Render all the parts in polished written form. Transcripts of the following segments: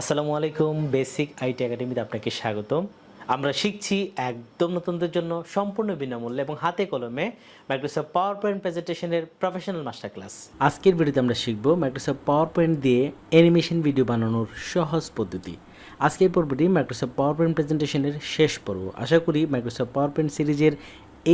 আসসালামু আলাইকুম। Basic IT একাডেমিতে আপনাকে স্বাগতম। আমরা শিখছি একদম নতুনদের জন্য সম্পূর্ণ বিনামূল্যে এবং হাতে কলমে মাইক্রোসফট পাওয়ার পয়েন্ট প্রেজেন্টেশনের প্রফেশনাল মাস্টার ক্লাস। আজকের ভিডিওতে আমরা শিখব মাইক্রোসফট পাওয়ার পয়েন্ট দিয়ে অ্যানিমেশন ভিডিও বানানোর সহজ পদ্ধতি। আজকের পর্বটি মাইক্রোসফট পাওয়ার পয়েন্ট প্রেজেন্টেশনের শেষ পর্ব। আশা করি মাইক্রোসফট পাওয়ার পয়েন্ট সিরিজের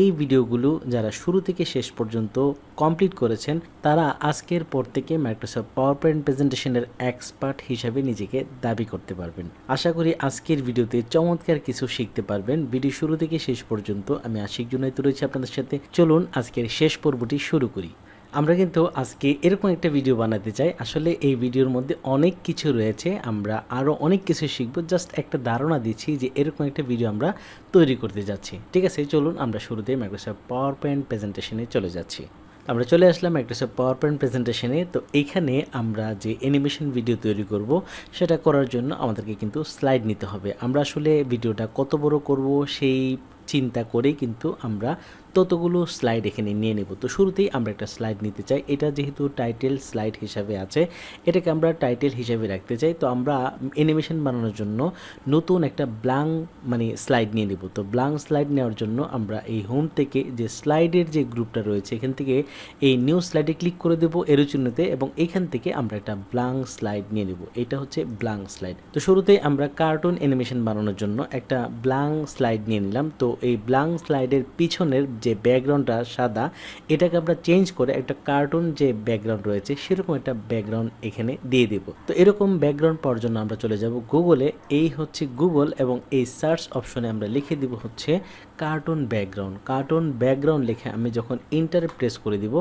এই ভিডিওগুলো যারা শুরু থেকে শেষ পর্যন্ত কমপ্লিট করেছেন তারা আজকের পর থেকে মাইক্রোসফট পাওয়ার পয়েন্ট প্রেজেন্টেশনের এক্সপার্ট হিসাবে নিজেকে দাবি করতে পারবেন। আশা করি আজকের ভিডিওতে চমৎকার কিছু শিখতে পারবেন। ভিডিও শুরু থেকে শেষ পর্যন্ত আমি আশিক জুনায়েদ রয়েছি আপনাদের সাথে। চলুন আজকের শেষ পর্বটি শুরু করি। আমরা কিন্তু আজকে এরকম একটা ভিডিও বানাতে চাই। আসলে এই ভিডিওর মধ্যে অনেক কিছু রয়েছে, আমরা আরও অনেক কিছু শিখব। জাস্ট একটা ধারণা দিচ্ছি যে এরকম একটা ভিডিও আমরা তৈরি করতে যাচ্ছি। ঠিক আছে, চলুন আমরা শুরুতে মাইক্রোসফট পাওয়ার পয়েন্ট প্রেজেন্টেশনে চলে যাচ্ছি। আমরা চলে আসলাম মাইক্রোসফট পাওয়ার পয়েন্ট প্রেজেন্টেশনে। তো এইখানে আমরা যে অ্যানিমেশন ভিডিও তৈরি করব সেটা করার জন্য আমাদেরকে কিন্তু স্লাইড নিতে হবে। আমরা আসলে ভিডিওটা কত বড় করব সেই চিন্তা করেই কিন্তু আমরা ততগুলো স্লাইড এখানে নিয়ে নেব। তো শুরুতেই আমরা একটা স্লাইড নিতে চাই। এটা যেহেতু টাইটেল স্লাইড হিসাবে আছে, এটাকে আমরা টাইটেল হিসাবে রাখতে চাই। তো আমরা অ্যানিমেশন বানানোর জন্য নতুন একটা ব্ল্যাঙ্ক স্লাইড নিয়ে নেব। তো ব্ল্যাঙ্ক স্লাইড নেওয়ার জন্য আমরা এই হোম থেকে যে স্লাইডের যে গ্রুপটা রয়েছে এখান থেকে এই নিউ স্লাইডে ক্লিক করে দেবো এরো চিহ্নতে, এবং এখান থেকে আমরা একটা ব্ল্যাঙ্ক স্লাইড নিয়ে নেব। এটা হচ্ছে ব্ল্যাঙ্ক স্লাইড। তো শুরুতেই আমরা কার্টুন অ্যানিমেশন বানানোর জন্য একটা ব্ল্যাঙ্ক স্লাইড নিয়ে নিলাম। তো এই ব্ল্যাঙ্ক স্লাইডের পিছনের যে ব্যাকগ্রাউন্ডটা সাদা, এটাকে আমরা চেঞ্জ করে একটা কার্টুন যে ব্যাকগ্রাউন্ড রয়েছে সেরকম একটা ব্যাকগ্রাউন্ড এখানে দিয়ে দেব। তো এরকম ব্যাকগ্রাউন্ড পাওয়ার জন্য আমরা চলে যাব গুগলে। এই হচ্ছে গুগল, এবং এই সার্চ অপশনে আমরা লিখে দিব হচ্ছে কার্টুন ব্যাকগ্রাউন্ড। কার্টুন ব্যাকগ্রাউন্ড লিখে আমি যখন ইন্টারে প্রেস করে দিব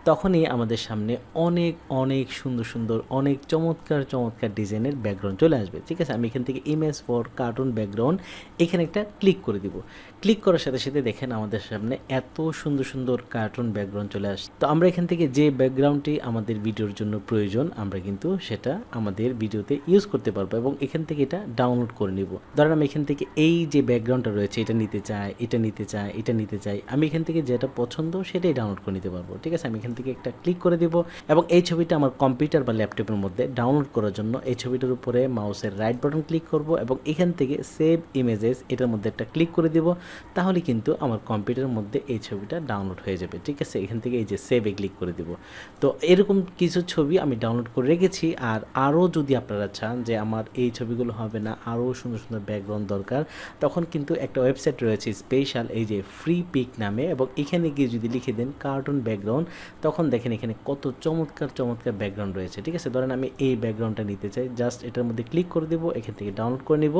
তখনই আমাদের সামনে অনেক অনেক সুন্দর সুন্দর অনেক চমৎকার চমৎকার ডিজাইনের ব্যাকগ্রাউন্ড চলে আসবে। ঠিক আছে, আমি এখান থেকে ইমেজ ফর কার্টুন ব্যাকগ্রাউন্ড এখানে একটা ক্লিক করে দিব। ক্লিক করার সাথে সাথে দেখেন আমাদের সামনে এত সুন্দর সুন্দর কার্টুন ব্যাকগ্রাউন্ড চলে আসছে। তো আমরা এখান থেকে যে ব্যাকগ্রাউন্ডটি আমাদের ভিডিওর জন্য প্রয়োজন আমরা কিন্তু সেটা আমাদের ভিডিওতে ইউজ করতে পারবো, এবং এখান থেকে এটা ডাউনলোড করে নিব। ধরেন আমি এখান থেকে এই যে ব্যাকগ্রাউন্ডটা রয়েছে এটা নিতে চাই, এটা নিতে চাই, এটা নিতে চাই, আমি এখান থেকে যেটা পছন্দ সেটাই ডাউনলোড করে নিতে পারবো। ঠিক আছে, আমি এখান থেকে একটা ক্লিক করে দেব, এবং এই ছবিটা আমার কম্পিউটার বা ল্যাপটপের মধ্যে ডাউনলোড করার জন্য এই ছবিটার উপরে মাউসের রাইট বাটন ক্লিক করব, এবং এখান থেকে সেভ ইমেজেস এটার মধ্যে একটা ক্লিক করে দেব। তাহলে কিন্তু আমার কম্পিউটারের মধ্যে এই ছবিটা ডাউনলোড হয়ে যাবে। ঠিক আছে, এখান থেকে এই যে সেভে ক্লিক করে দেব। তো এরকম কিছু ছবি আমি ডাউনলোড করে রেখেছি। আর আরও যদি আপনারা চান যে আমার এই ছবিগুলো হবে না, আরও সুন্দর সুন্দর ব্যাকগ্রাউন্ড দরকার, তখন কিন্তু একটা ওয়েবসাইট রয়েছে স্পেশাল, এই যে ফ্রি পিক নামে, এবং এখানে গিয়ে যদি লিখে দেন কার্টুন ব্যাকগ্রাউন্ড তখন দেখেন এখানে কত চমৎকার চমৎকার ব্যাকগ্রাউন্ড রয়েছে। ঠিক আছে, ধরেন আমি এই ব্যাকগ্রাউন্ডটা নিতে চাই, জাস্ট এটার মধ্যে ক্লিক করে দেবো, এখান থেকে ডাউনলোড করে নিব।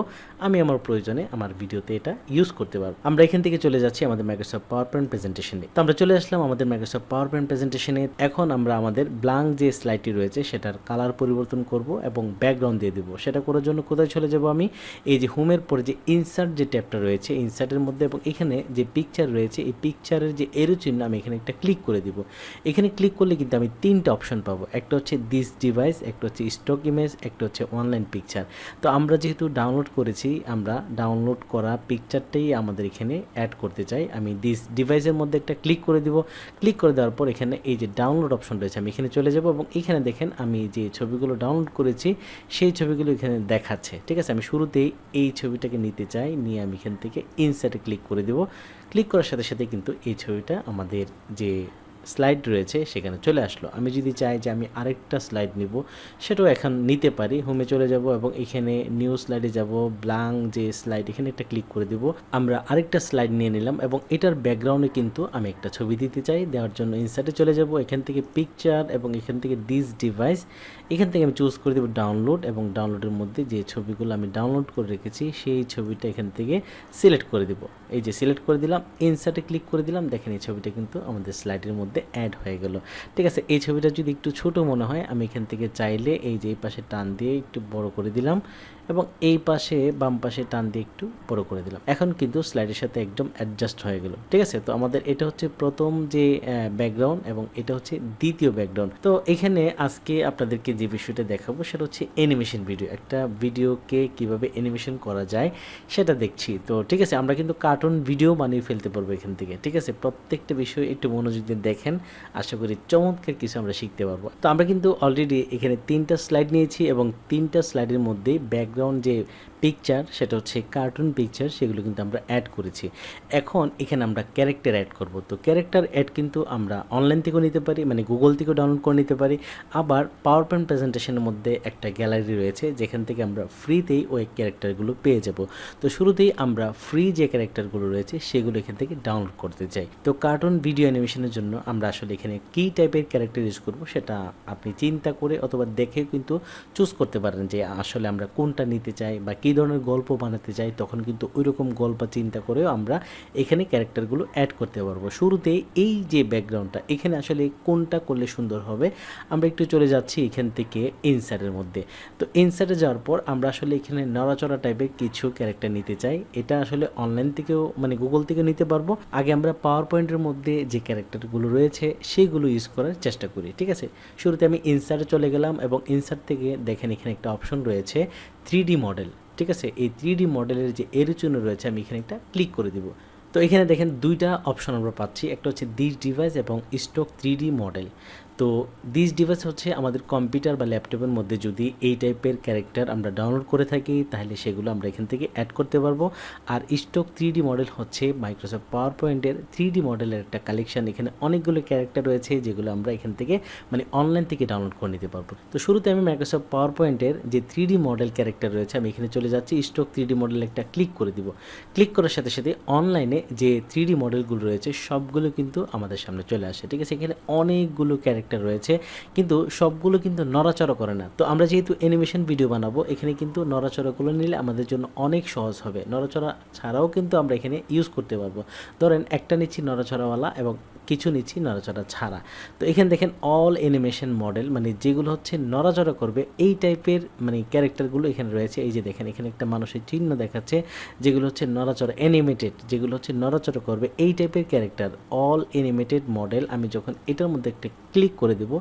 আমি আমার প্রয়োজনে আমার ভিডিওতে এটা ইউজ করতে পারবো। আমরা এখান থেকে চলে যাচ্ছি আমাদের মাইক্রোসফট পাওয়ার পয়েন্ট প্রেজেন্টেশনে। তো আমরা চলে আসলাম আমাদের মাইক্রোসফট পাওয়ার পয়েন্ট প্রেজেন্টেশনে। এখন আমরা আমাদের ব্ল্যাঙ্ক যে স্লাইডটি রয়েছে সেটার কালার পরিবর্তন করব এবং ব্যাকগ্রাউন্ড দিয়ে দেবো। সেটা করার জন্য কোথায় চলে যাব, আমি এই যে হোমের পরে যে ইনসার্ট যে ট্যাবটা রয়েছে ইনসার্টের মধ্যে, এবং এখানে যে পিকচার রয়েছে এই পিকচারের যে এরো চিহ্ন আমি এখানে একটা ক্লিক করে দিব। এখানে ক্লিক করলে কিন্তু আমি তিনটা অপশন পাবো, একটা হচ্ছে দিস ডিভাইস, একটা হচ্ছে স্টক ইমেজ, একটা হচ্ছে অনলাইন পিকচার। তো আমরা যেহেতু ডাউনলোড করেছি, আমরা ডাউনলোড করা পিকচারটাই আমাদের এখানে অ্যাড করতে চাই। আমি দিস ডিভাইসের মধ্যে একটা ক্লিক করে দিব। ক্লিক করে দেওয়ার পর এখানে এই যে ডাউনলোড অপশন রয়েছে আমি এখানে চলে যাব, এবং এখানে দেখেন আমি যে ছবিগুলো ডাউনলোড করেছি সেই ছবিগুলো এখানে দেখাচ্ছে। ঠিক আছে, আমি শুরুতেই এই ছবিটাকে নিতে চাই, নিয়ে আমি এখান থেকে ইনসার্টে ক্লিক করে দেব। ক্লিক করার সাথে সাথে কিন্তু এই ছবিটা আমাদের যে স্লাইড রয়েছে সেখানে চলে আসলো। আমি যদি চাই যে আমি আরেকটা স্লাইড নিব সেটাও এখন নিতে পারি। হোমে চলে যাব এবং এখানে নিউ স্লাইডে যাব, ব্ল্যাঙ্ক যে স্লাইড এখানে একটা ক্লিক করে দেব। আমরা আরেকটা স্লাইড নিয়ে নিলাম, এবং এটার ব্যাকগ্রাউন্ডে কিন্তু আমি একটা ছবি দিতে চাই। দেওয়ার জন্য ইনসার্টে চলে যাব, এখান থেকে পিকচার, এবং এখান থেকে দিস ডিভাইস এখান থেকে আমি চুজ করে দেব ডাউনলোড, এবং ডাউনলোডের মধ্যে যে ছবিগুলো আমি ডাউনলোড করে রেখেছি সেই ছবিটা এখান থেকে সিলেক্ট করে দেব। এই যে সিলেক্ট করে দিলাম, ইনসার্টে ক্লিক করে দিলাম, দেখেন এই ছবিটা কিন্তু আমাদের স্লাইডের মধ্যে অ্যাড হয়ে গেল। ঠিক আছে, এই ছবিটা যদি একটু ছোট মনে হয় আমি এখান থেকে চাইলে এই যে এই পাশে টান দিয়ে একটু বড় করে দিলাম, এবং এই পাশে বাম পাশে টান দিয়ে একটু বড় করে দিলাম। এখন কিন্তু স্লাইডের সাথে একদম অ্যাডজাস্ট হয়ে গেল। ঠিক আছে, তো আমাদের এটা হচ্ছে প্রথম যে ব্যাকগ্রাউন্ড, এবং এটা হচ্ছে দ্বিতীয় ব্যাকগ্রাউন্ড। তো এখানে আজকে আপনাদেরকে যে বিষয়টা দেখাবো সেটা হচ্ছে অ্যানিমেশন ভিডিও। একটা ভিডিওকে কিভাবে অ্যানিমেশন করা যায় সেটা দেখছি। তো ঠিক আছে, আমরা কিন্তু কার্টুন ভিডিও বানিয়ে ফেলতে পারবো এখান থেকে। ঠিক আছে, প্রত্যেকটা বিষয় একটু মনোযোগ দিয়ে দেখেন। দেখেন, আশা করি চমৎকার কিছু আমরা শিখতে পারবো। তো আমরা কিন্তু অলরেডি এখানে 3টা স্লাইড নিয়েছি এবং 3টা স্লাইডের মধ্যে ব্যাকগ্রাউন্ড যে পিকচার সেটা হচ্ছে কার্টুন পিকচার, সেগুলো কিন্তু আমরা অ্যাড করেছি। এখন এখানে আমরা ক্যারেক্টার অ্যাড করব। তো ক্যারেক্টার অ্যাড কিন্তু আমরা অনলাইন থেকেও নিতে পারি, মানে গুগল থেকেও ডাউনলোড করে নিতে পারি। আবার পাওয়ার পয়েন্ট প্রেজেন্টেশনের মধ্যে একটা গ্যালারি রয়েছে যেখান থেকে আমরা ফ্রিতেই ওই ক্যারেক্টারগুলো পেয়ে যাব। তো শুরুতেই আমরা ফ্রি যে ক্যারেক্টারগুলো রয়েছে সেগুলো এখান থেকে ডাউনলোড করতে চাই। তো কার্টুন ভিডিও অ্যানিমেশনের জন্য আমরা আসলে এখানে কী টাইপের ক্যারেক্টার ইউজ করব সেটা আপনি চিন্তা করে অথবা দেখে কিন্তু চুজ করতে পারেন যে আসলে আমরা কোনটা নিতে চাই বা কী ধরনের গল্প বানাতে চাই। তখন কিন্তু ওই রকম গল্প চিন্তা করেও আমরা এখানে ক্যারেক্টারগুলো অ্যাড করতে পারবো। শুরুতে এই যে ব্যাকগ্রাউন্ডটা, এখানে আসলে কোনটা করলে সুন্দর হবে, আমরা একটু চলে যাচ্ছি এখান থেকে ইনসার্টের মধ্যে। তো ইনসার্টে যাওয়ার পর আমরা আসলে এখানে নড়াচড়া টাইপের কিছু ক্যারেক্টার নিতে চাই। এটা আসলে অনলাইন থেকেও মানে গুগল থেকেও নিতে পারবো। আগে আমরা পাওয়ার পয়েন্টের মধ্যে যে ক্যারেক্টারগুলো রয়েছে সেইগুলো ইউজ করার চেষ্টা করি। ঠিক আছে, শুরুতে আমি ইনসার্টে চলে গেলাম এবং ইনসার্ট থেকে দেখেন এখানে একটা অপশন রয়েছে 3D মডেল। ঠিক আছে, এই 3D মডেলের যে এর জন্য রয়েছে আমি এখানে একটা ক্লিক করে দিব। তো এখানে দেখেন দুইটা অপশন আমরা পাচ্ছি, একটা হচ্ছে দিস ডিভাইস এবং স্টক 3D মডেল। তো দিস ডিভাইস হচ্ছে আমাদের কম্পিউটার বা ল্যাপটপের মধ্যে যদি এই টাইপের ক্যারেক্টার আমরা ডাউনলোড করে থাকি তাহলে সেগুলো আমরা এখান থেকে অ্যাড করতে পারবো। আর স্টক 3D মডেল হচ্ছে মাইক্রোসফট পাওয়ার পয়েন্টের 3D মডেলের একটা কালেকশন। এখানে অনেকগুলো ক্যারেক্টার রয়েছে যেগুলো আমরা এখান থেকে মানে অনলাইন থেকে ডাউনলোড করে নিতে পারবো। তো শুরুতে আমি মাইক্রোসফট পাওয়ার পয়েন্টের যে 3D মডেল ক্যারেক্টার রয়েছে আমি এখানে চলে যাচ্ছি, স্টক 3D মডেল একটা ক্লিক করে দিব। ক্লিক করার সাথে সাথে অনলাইনে যে 3D মডেলগুলো রয়েছে সবগুলো কিন্তু আমাদের সামনে চলে আসে। ঠিক আছে, এখানে অনেকগুলো ক্যারেক্টার রয়েছে কিন্তু সবগুলো কিন্তু নড়াচড়া করে না। তো আমরা যেহেতু অ্যানিমেশন ভিডিও বানাবো এখানে কিন্তু নড়াচড়াগুলো নিলে আমাদের জন্য অনেক সহজ হবে। নড়াচড়া ছাড়াও কিন্তু আমরা এখানে ইউজ করতে পারবো। ধরেন একটা নিচ্ছি নড়াচড়াওয়ালা এবং কিছু নিচ্ছি নড়াচড়া ছাড়া। তো এখানে দেখেন অল অ্যানিমেশন মডেল, মানে যেগুলো হচ্ছে নড়াচড়া করবে এই টাইপের মানে ক্যারেক্টারগুলো এখানে রয়েছে। এই যে দেখেন এখানে একটা মানুষের চিহ্ন দেখাচ্ছে যেগুলো হচ্ছে নড়াচড়া অ্যানিমেটেড, যেগুলো হচ্ছে নড়াচড়া করবে এই টাইপের ক্যারেক্টার অল অ্যানিমেটেড মডেল। আমি যখন এটার মধ্যে একটা ক্লিক করে দেব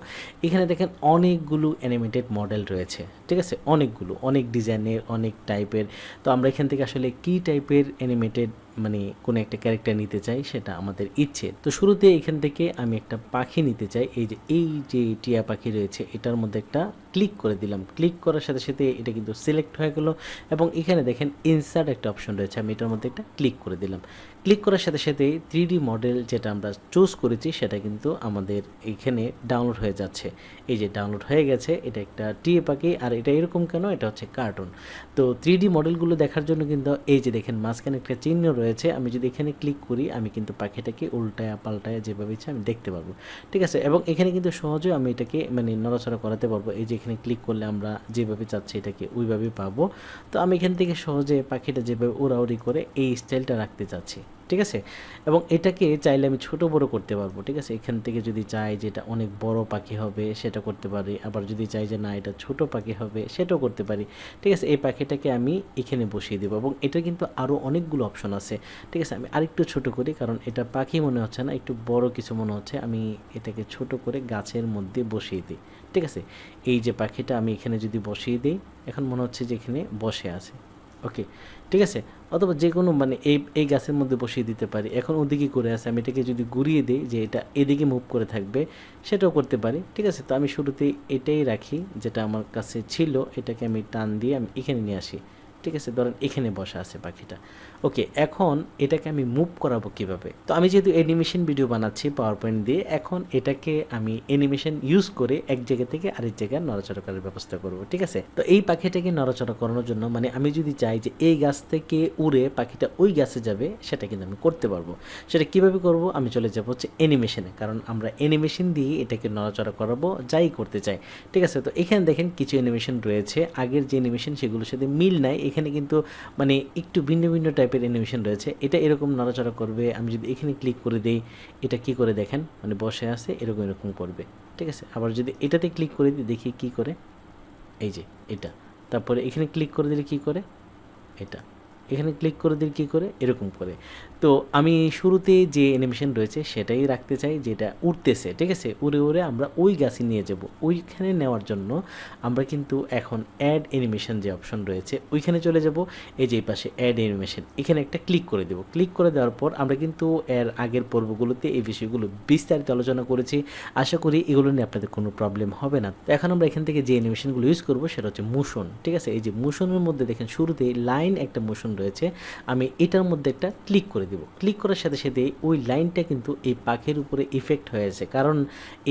এখানে দেখেন অনেকগুলো অ্যানিমেটেড মডেল রয়েছে। ঠিক আছে, অনেকগুলো, অনেক ডিজাইনের, অনেক টাইপের। তো আমরা এখান থেকে আসলে কী টাইপের অ্যানিমেটেড মানে কোনো একটা ক্যারেক্টার নিতে চাই সেটা আমাদের ইচ্ছে। তো শুরুতে এখান থেকে আমি একটা পাখি নিতে চাই। এই যে টিয়া পাখি রয়েছে এটার মধ্যে একটা ক্লিক করে দিলাম। ক্লিক করার সাথে সাথে এটা কিন্তু সিলেক্ট হয়ে গেল এবং এখানে দেখেন ইনসার্ট একটা অপশন রয়েছে, আমি এটার মধ্যে একটা ক্লিক করে দিলাম। ক্লিক করার সাথে সাথে 3D মডেল যেটা আমরা চুজ করেছি সেটা কিন্তু আমাদের এখানে ডাউনলোড হয়ে যাচ্ছে। এই যে ডাউনলোড হয়ে গেছে, এটা একটা টিয়া পাখি। আর এটা এরকম কেন, এটা হচ্ছে কার্টুন। তো 3D মডেলগুলো দেখার জন্য কিন্তু এই যে দেখেন মাঝখানে একটা চিহ্ন রয়েছে, আমি যদি এখানে ক্লিক করি আমি কিন্তু পাখিটাকে উল্টায়া পাল্টায়া যেভাবে ইচ্ছা আমি দেখতে পারবো। ঠিক আছে, এবং এখানে কিন্তু সহজে আমি এটাকে মানে নড়াচড়া করাতে পারবো। এই যে এখানে ক্লিক করলে আমরা যেভাবে চাচ্ছি এটাকে ওইভাবেই পাবো। তো আমি এখান থেকে সহজে পাখিটা যেভাবে উড়াউড়ি করে এই স্টাইলটা রাখতে চাচ্ছি। ঠিক আছে, এবং এটাকে চাইলে আমি ছোট বড় করতে পারবো। ঠিক আছে, এখান থেকে যদি চাই যে এটা অনেক বড় পাখি হবে সেটা করতে পারি, আবার যদি চাই যে না এটা ছোট পাখি হবে সেটাও করতে পারি। ঠিক আছে, এই পাখিটাকে আমি এখানে বসিয়ে দেবো এবং এটা কিন্তু আরও অনেকগুলো অপশন আছে। ঠিক আছে, আমি আরেকটু ছোট করি কারণ এটা পাখি মনে হচ্ছে না, একটু বড় কিছু মনে হচ্ছে। আমি এটাকে ছোট করে গাছের মধ্যে বসিয়ে দিই। ঠিক আছে, এই যে পাখিটা আমি এখানে যদি বসিয়ে দিই এখন মনে হচ্ছে যে এখানে বসে আছে। ওকে, ঠিক আছে, অথবা যে কোনো মানে এই গাছের মধ্যে বসিয়ে দিতে পারি। এখন ওদিকে করে আছে, আমি এটাকে যদি ঘুরিয়ে দিই যে এটা এদিকে মুভ করে থাকবে সেটাও করতে পারি। ঠিক আছে, তো আমি শুরুতে এটাই রাখি যেটা আমার কাছে ছিল, এটাকে আমি টান দিয়ে আমি এখানে নিয়ে আসি। ঠিক আছে, ধরেন এখানে বসা আছে পাখিটা। ওকে, এখন এটাকে আমি মুভ করাবো কিভাবে? তো আমি যেহেতু অ্যানিমেশন ভিডিও বানাচ্ছি পাওয়ার পয়েন্ট দিয়ে, এখন এটাকে আমি অ্যানিমেশন ইউজ করে এক জায়গা থেকে আরেক জায়গায় নড়াচড়া করার ব্যবস্থা করব। ঠিক আছে, তো এই পাখিটাকে নড়াচড়া করানোর জন্য মানে আমি যদি চাই যে এই গাছ থেকে উড়ে পাখিটা ওই গাছে যাবে সেটা কিন্তু আমি করতে পারবো। সেটা কিভাবে করব? আমি চলে যাব হচ্ছে অ্যানিমেশনে, কারণ আমরা অ্যানিমেশন দিয়ে এটাকে নড়াচড়া করাবো যাই করতে চাই। ঠিক আছে, তো এখানে দেখেন কিছু অ্যানিমেশন রয়েছে, আগের যে অ্যানিমেশন সেগুলোর সাথে মিল নাই। এখানে কিন্তু মানে একটু ভিন্ন ভিন্ন টাইপের অ্যানিমেশন রয়েছে। এটা এরকম নড়াচড়া করবে, আমি যদি এখানে ক্লিক করে দিই এটা কি করে দেখেন, মানে বসে আছে এরকম এরকম করবে। ঠিক আছে, আবার যদি এটাতে ক্লিক করে দিই দেখি কি করে, এই যে এটা, তারপরে এখানে ক্লিক করে দিলে কি করে এটা। এখানে ক্লিক করে দিই কী করে, এরকম করে। তো আমি শুরুতে যে অ্যানিমেশন রয়েছে সেটাই রাখতে চাই, যেটা উড়তেছে, ঠিক আছে, উড়ে উড়ে আমরা ওই গাছে নিয়ে যাব। ওইখানে নেওয়ার জন্য আমরা কিন্তু এখন অ্যাড অ্যানিমেশন যে অপশন রয়েছে ওইখানে চলে যাব। এই যে এই পাশে অ্যাড অ্যানিমেশন, এখানে একটা ক্লিক করে দেবো। ক্লিক করে দেওয়ার পর আমরা কিন্তু এর আগের পর্বগুলোতে এই বিষয়গুলো বিস্তারিত আলোচনা করেছি। আশা করি এগুলো নিয়ে আপনাদের কোনো প্রবলেম হবে না। তো এখন আমরা এখান থেকে যে অ্যানিমেশনগুলো ইউজ করবো সেটা হচ্ছে মোশন, ঠিক আছে। এই যে মোশনের মধ্যে দেখেন শুরুতে লাইন একটা মোশন রয়েছে, আমি এটার মধ্যে একটা ক্লিক করে দিব। ক্লিক করার সাথে সাথে ওই লাইনটা কিন্তু এই পাখির উপরে ইফেক্ট হয়েছে, কারণ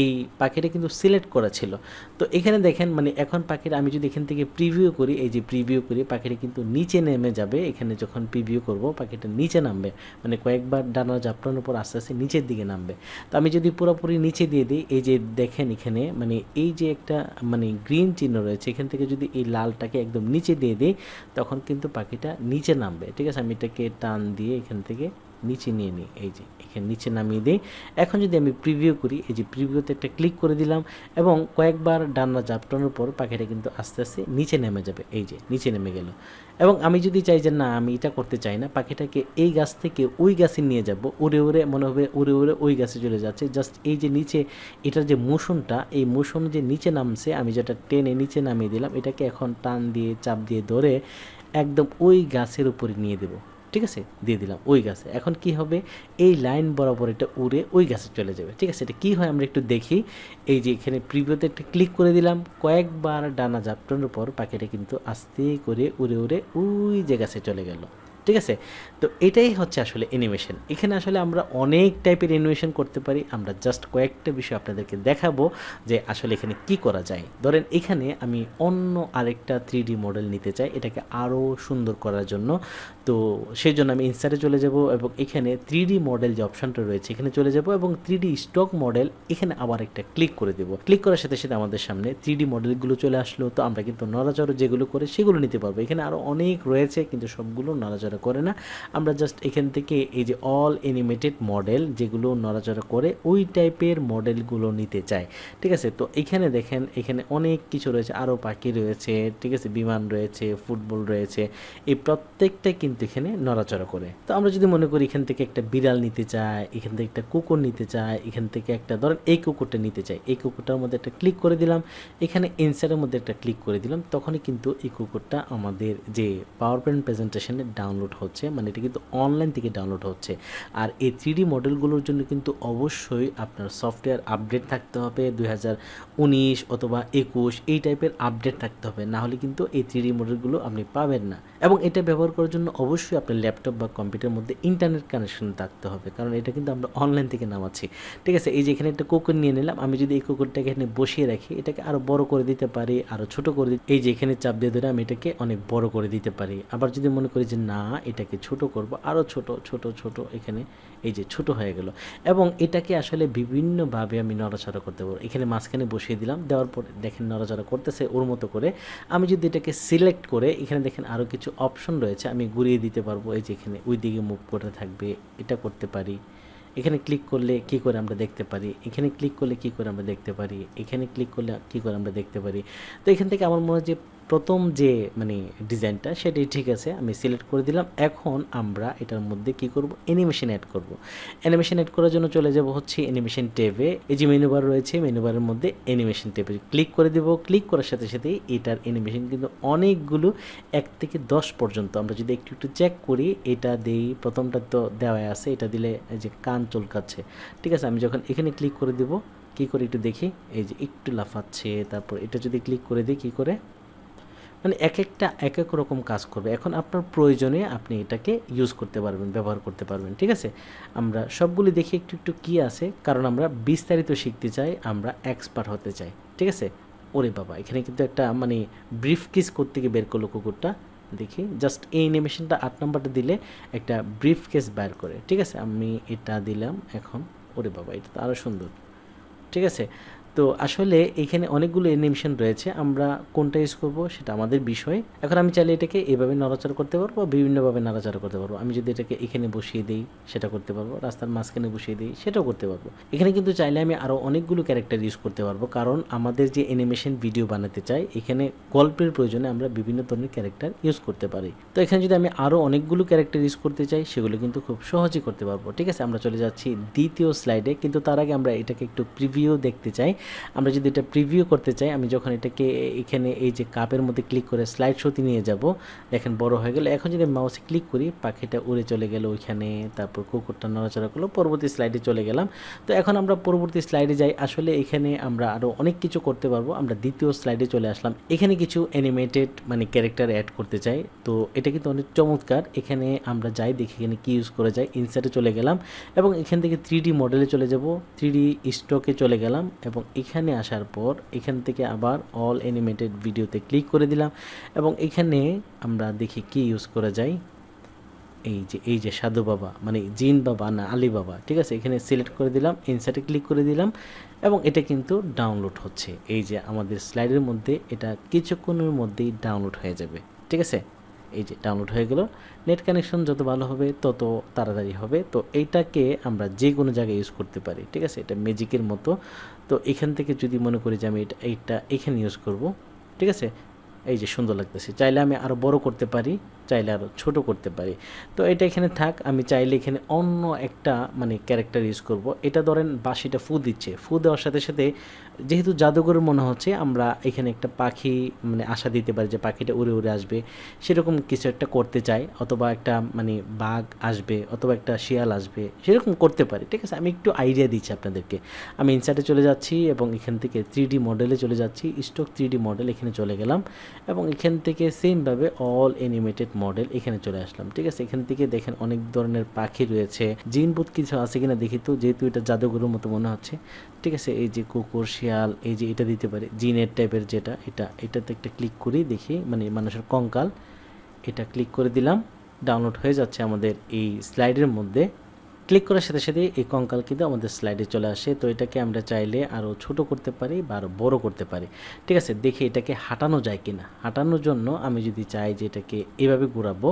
এই পাখিটা কিন্তু সিলেক্ট করা ছিল। তো এখানে দেখেন মানে এখন পাখিটা আমি যদি এখান থেকে প্রিভিউ করি, এই যে প্রিভিউ করি, পাখিটা কিন্তু নিচে নেমে যাবে। এখানে যখন প্রিভিউ করব পাখিটা নিচে নামবে, মানে কয়েকবার ডানা ঝাপটানোর পর আস্তে আস্তে নিচের দিকে নামবে। তো আমি যদি পুরোপুরি নিচে দিয়ে দিই, এই যে দেখেন এখানে মানে এই যে একটা মানে গ্রিন চিহ্ন রয়েছে, এখান থেকে যদি এই লালটাকে একদম নিচে দিয়ে দিই তখন কিন্তু পাখিটা নিচে নামবে, ঠিক আছে। আমি এটাকে টান দিয়ে এখান থেকে নিচে নিয়ে নিই, এই যে এখানে নিচে নামিয়ে দিই। এখন যদি আমি প্রিভিউ করি, এই যে প্রিভিউতে একটা ক্লিক করে দিলাম এবং কয়েকবার ডানা ঝাপটানোর পর পাখিটা কিন্তু আস্তে আস্তে নিচে নেমে যাবে, এই যে নিচে নেমে গেল। এবং আমি যদি চাই যে না আমি এটা করতে চাই না, পাখিটাকে এই গাছ থেকে ওই গাছে নিয়ে যাব, উড়ে উড়ে মনে হবে উড়ে উড়ে ওই গাছে চলে যাচ্ছে, জাস্ট এই যে নিচে এটার যে মোশনটা, এই মোশন যে নিচে নামছে, আমি যেটা টেনে নিচে নামিয়ে দিলাম, এটাকে এখন টান দিয়ে চাপ দিয়ে ধরে একদম ওই গাছের উপরে নিয়ে দেবো, ঠিক আছে, দিয়ে দিলাম ওই গাছে। এখন কি হবে, এই লাইন বরাবর এটা উড়ে ওই গাছে চলে যাবে, ঠিক আছে। এটা কী হয় আমরা একটু দেখি। এই যে এখানে প্রিভিউতে একটা ক্লিক করে দিলাম, কয়েকবার ডানা ঝাপটানোর পর পাখিটা কিন্তু আস্তে করে উড়ে উড়ে ওই যে গাছে চলে গেল, ঠিক আছে। তো এটাই হচ্ছে আসলে অ্যানিমেশন। এখানে আসলে আমরা অনেক টাইপের অ্যানিমেশন করতে পারি, আমরা জাস্ট কয়েকটা বিষয় আপনাদেরকে দেখাবো যে আসলে এখানে কি করা যায়। ধরেন এখানে আমি অন্য আরেকটা 3D মডেল নিতে চাই এটাকে আরও সুন্দর করার জন্য। তো সেই জন্য আমি ইনসার্টে চলে যাব এবং এখানে 3D মডেল যে অপশানটা রয়েছে এখানে চলে যাব এবং 3D স্টক মডেল এখানে আবার একটা ক্লিক করে দেবো। ক্লিক করার সাথে সাথে আমাদের সামনে 3D মডেলগুলো চলে আসলো। তো আমরা কিন্তু নড়াচড়া যেগুলো করে সেগুলো নিতে পারবো। এখানে আরও অনেক রয়েছে কিন্তু সবগুলো নড়াচড়া করে না। আমরা জাস্ট এখান থেকে এই যে অল অ্যানিমেটেড মডেল যেগুলো নড়াচড়া করে ওই টাইপের মডেলগুলো নিতে চাই, ঠিক আছে। তো এখানে দেখেন এখানে অনেক কিছু রয়েছে, আরও পাখি রয়েছে, ঠিক আছে, বিমান রয়েছে, ফুটবল রয়েছে, এই প্রত্যেকটা কিন্তু এখানে নড়াচড়া করে। তো আমরা যদি মনে করি এখান থেকে একটা বিড়াল নিতে চাই, এখান থেকে একটা কুকুর নিতে চাই, এখান থেকে একটা ধরেন এই কুকুরটা নিতে চাই, এই কুকুরটার মধ্যে একটা ক্লিক করে দিলাম, এখানে ইনসার্টের মধ্যে একটা ক্লিক করে দিলাম, তখনই কিন্তু এই কুকুরটা আমাদের যে পাওয়ার পয়েন্ট প্রেজেন্টেশনে ডাউনলোড হচ্ছে, মানে এটা কিন্তু অনলাইন থেকে ডাউনলোড হচ্ছে। আর এই 3D মডেলগুলোর জন্য কিন্তু অবশ্যই আপনার সফটওয়্যার আপডেট থাকতে হবে, 2019 অথবা 21 এই টাইপের আপডেট থাকতে হবে, না হলে কিন্তু এই 3D মডেলগুলো আপনি পাবেন না। এবং এটা ব্যবহার করার জন্য অবশ্যই আপনার ল্যাপটপ বা কম্পিউটারের মধ্যে ইন্টারনেট কানেকশন থাকতে হবে, কারণ এটা কিন্তু আমরা অনলাইন থেকে নামাচ্ছি, ঠিক আছে। এই যে এখানে একটা কুকুর নিয়ে নিলাম, আমি যদি এই কুকুরটাকে এখানে বসিয়ে রাখি এটাকে আরও বড় করে দিতে পারি, আরও ছোট করে দিতে, এই যে এখানে চাপ দিয়ে ধরে আমি এটাকে অনেক বড় করে দিতে পারি। আবার যদি মনে করি যে না এটাকে ছোট করব, আরও ছোট ছোট ছোট, এখানে এই যে ছোট হয়ে গেল। এবং এটাকে আসলে বিভিন্নভাবে আমি নড়াচড়া করতে পারবো। এখানে মাঝখানে বসিয়ে দিলাম, দেওয়ার পর দেখেন নড়াচড়া করতেছে ওর মতো করে। আমি যদি এটাকে সিলেক্ট করে এখানে দেখেন আরও কিছু অপশন রয়েছে, আমি ঘুরিয়ে দিতে পারবো, এই যে এখানে ওই দিকে মুভ করে থাকবে, এটা করতে পারি। এখানে ক্লিক করলে কী করে আমরা দেখতে পারি, এখানে ক্লিক করলে কী করে আমরা দেখতে পারি, এখানে ক্লিক করলে কী করে আমরা দেখতে পারি। তো এখান থেকে আমার মনে হয় যে প্রথম যে মানে ডিজাইনটা সেটাই ঠিক আছে, আমি সিলেক্ট করে দিলাম। এখন আমরা এটার মধ্যে কি করব, অ্যানিমেশন অ্যাড করব। অ্যানিমেশন অ্যাড করার জন্য চলে যাব হচ্ছে অ্যানিমেশন ট্যাবে, এই যে মেনু বার রয়েছে, মেনু বারের মধ্যে অ্যানিমেশন ট্যাবে ক্লিক করে দেব। ক্লিক করার সাথে সাথে এটার অ্যানিমেশন কিন্তু অনেকগুলো 1 থেকে 10 পর্যন্ত। আমরা যদি একটু একটু চেক করি, এটা দিই, প্রথমটা তো দেওয়া আছে, এটা দিলে এই যে কান চুলকাচ্ছে, ঠিক আছে। আমি যখন এখানে ক্লিক করে দেব, কী করে একটু দেখি, এই যে একটু লাফাচ্ছে, তারপর এটা যদি ক্লিক করে দিই কী করে, মানে এক একটা এক এক রকম কাজ করবে। এখন আপনার প্রয়োজনে আপনি এটাকে ইউজ করতে পারবেন, ব্যবহার করতে পারবেন, ঠিক আছে। আমরা সবগুলি দেখি একটু একটু কী আছে, কারণ আমরা বিস্তারিত শিখতে চাই, আমরা এক্সপার্ট হতে চাই, ঠিক আছে। ওরে বাবা, এখানে কিন্তু একটা মানে ব্রিফ কেস করতে গিয়ে বের করলো কুকুরটা, দেখি জাস্ট এই অ্যানিমেশনটা 8 নম্বরটা দিলে একটা ব্রিফ কেস বের করে, ঠিক আছে। আমি এটা দিলাম এখন, ওরে বাবা এটা তো আরও সুন্দর, ঠিক আছে। তো আসলে এখানে অনেকগুলো অ্যানিমেশন রয়েছে, আমরা কোনটা ইউজ করব সেটা আমাদের বিষয়। এখন আমি চাইলে এটাকে এভাবে নড়াচড়া করতে পারবো, বিভিন্নভাবে নাড়াচাড়া করতে পারবো। আমি যদি এটাকে এখানে বসিয়ে দিই সেটা করতে পারবো, রাস্তার মাঝখানে বসিয়ে দিই সেটাও করতে পারবো। এখানে কিন্তু চাইলে আমি আরও অনেকগুলো ক্যারেক্টার ইউজ করতে পারবো, কারণ আমাদের যে অ্যানিমেশন ভিডিও বানাতে চাই এখানে গল্পের প্রয়োজনে আমরা বিভিন্ন ধরনের ক্যারেক্টার ইউজ করতে পারি। তো এখানে যদি আমি আরও অনেকগুলো ক্যারেক্টার ইউজ করতে চাই সেগুলো কিন্তু খুব সহজেই করতে পারবো। ঠিক আছে, আমরা চলে যাচ্ছি দ্বিতীয় স্লাইডে, কিন্তু তার আগে আমরা এটাকে একটু প্রিভিউ দেখতে চাই। আমরা যদি এটা প্রিভিউ করতে চাই, আমি যখন এটাকে এখানে এই যে কাপের মধ্যে ক্লিক করে স্লাইড শোতে নিয়ে যাব, দেখেন বড় হয়ে গেল। এখন যদি মাউসে ক্লিক করি পাখিটা উড়ে চলে গেল ওইখানে, তারপর কুকুরটা নড়াচড়া করলো, পরবর্তী স্লাইডে চলে গেলাম। তো এখন আমরা পরবর্তী স্লাইডে যাই। আসলে এখানে আমরা আরও অনেক কিছু করতে পারবো। আমরা দ্বিতীয় স্লাইডে চলে আসলাম, এখানে কিছু অ্যানিমেটেড মানে ক্যারেক্টার অ্যাড করতে চাই। তো এটা কিন্তু অনেক চমৎকার। এখানে আমরা যাই দেখি এখানে কি ইউজ করা যায়। ইনসার্টে চলে গেলাম এবং এখান থেকে 3D মডেলে চলে যাব, 3D স্টকে চলে গেলাম এবং এখানে আসার পর এখান থেকে আবার অল অ্যানিমেটেড ভিডিওতে ক্লিক করে দিলাম এবং এখানে আমরা দেখি কি ইউজ করা যায়। এই যে সাধু বাবা মানে জিন বাবা না আলী বাবা, ঠিক আছে, এখানে সিলেক্ট করে দিলাম, ইনসার্টে ক্লিক করে দিলাম এবং এটা কিন্তু ডাউনলোড হচ্ছে। এই যে আমাদের স্লাইডের মধ্যে এটা কিছুক্ষণের মধ্যেই ডাউনলোড হয়ে যাবে। ঠিক আছে, এই যে ডাউনলোড হয়ে গেল। নেট কানেকশন যত ভালো হবে তত তাড়াতাড়ি হবে। তো এইটাকে আমরা যে কোনো জায়গায় ইউজ করতে পারি। ঠিক আছে, এটা ম্যাজিকের মতো। তো এখান থেকে যদি মনে করি যে আমি এইটা এখানে ইউজ করব, ঠিক আছে, এই যে সুন্দর লাগতেছে। চাইলে আমি আরও বড় করতে পারি, চাইলে আরও ছোট করতে পারি। তো এটা এখানে থাক, আমি চাইলে এখানে অন্য একটা মানে ক্যারেক্টার ইউজ করব। এটা ধরেন বাঁশিটা ফু দিচ্ছে, ফু দেওয়ার সাথে সাথে যেহেতু জাদুঘরের মনে হচ্ছে, আমরা এখানে একটা পাখি মানে আশা দিতে পারি যে পাখিটা উড়ে উড়ে আসবে, সেরকম কিছু একটা করতে চাই, অথবা একটা মানে বাঘ আসবে অথবা একটা শিয়াল আসবে, সেরকম করতে পারি। ঠিক আছে, আমি একটু আইডিয়া দিচ্ছি আপনাদেরকে। আমি ইনসার্টে চলে যাচ্ছি এবং এখান থেকে 3D মডেলে চলে যাচ্ছি, স্টক 3D মডেল এখানে চলে গেলাম এবং এখান থেকে সেমভাবে অল অ্যানিমেটেড মডেল এখানে চলে আসলাম। ঠিক আছে, এখান থেকে দেখেন অনেক ধরনের পাখি রয়েছে, জিনভূত কিছু আছে কিনা দেখি তো, যেহেতু এটা জাদুঘরের মতো মনে হচ্ছে। ঠিক আছে, এই যে কুকুর শিয়াল, এই যে এটা দিতে পারি জিনের টাইপের যেটা, এটাতে একটা ক্লিক করি দেখি, মানে মানুষের কঙ্কাল, এটা ক্লিক করে দিলাম, ডাউনলোড হয়ে যাচ্ছে আমাদের এই স্লাইডের মধ্যে। ক্লিক করার সাথে সাথে এই কঙ্কাল কিন্তু আমাদের স্লাইডে চলে আসে। তো এটাকে আমরা চাইলে আরও ছোট করতে পারি বা আরও বড় করতে পারি। ঠিক আছে, দেখি এটাকে হাঁটানো যায় কিনা। হাঁটানোর জন্য আমি যদি চাই যে এটাকে এভাবে ঘোরাবো,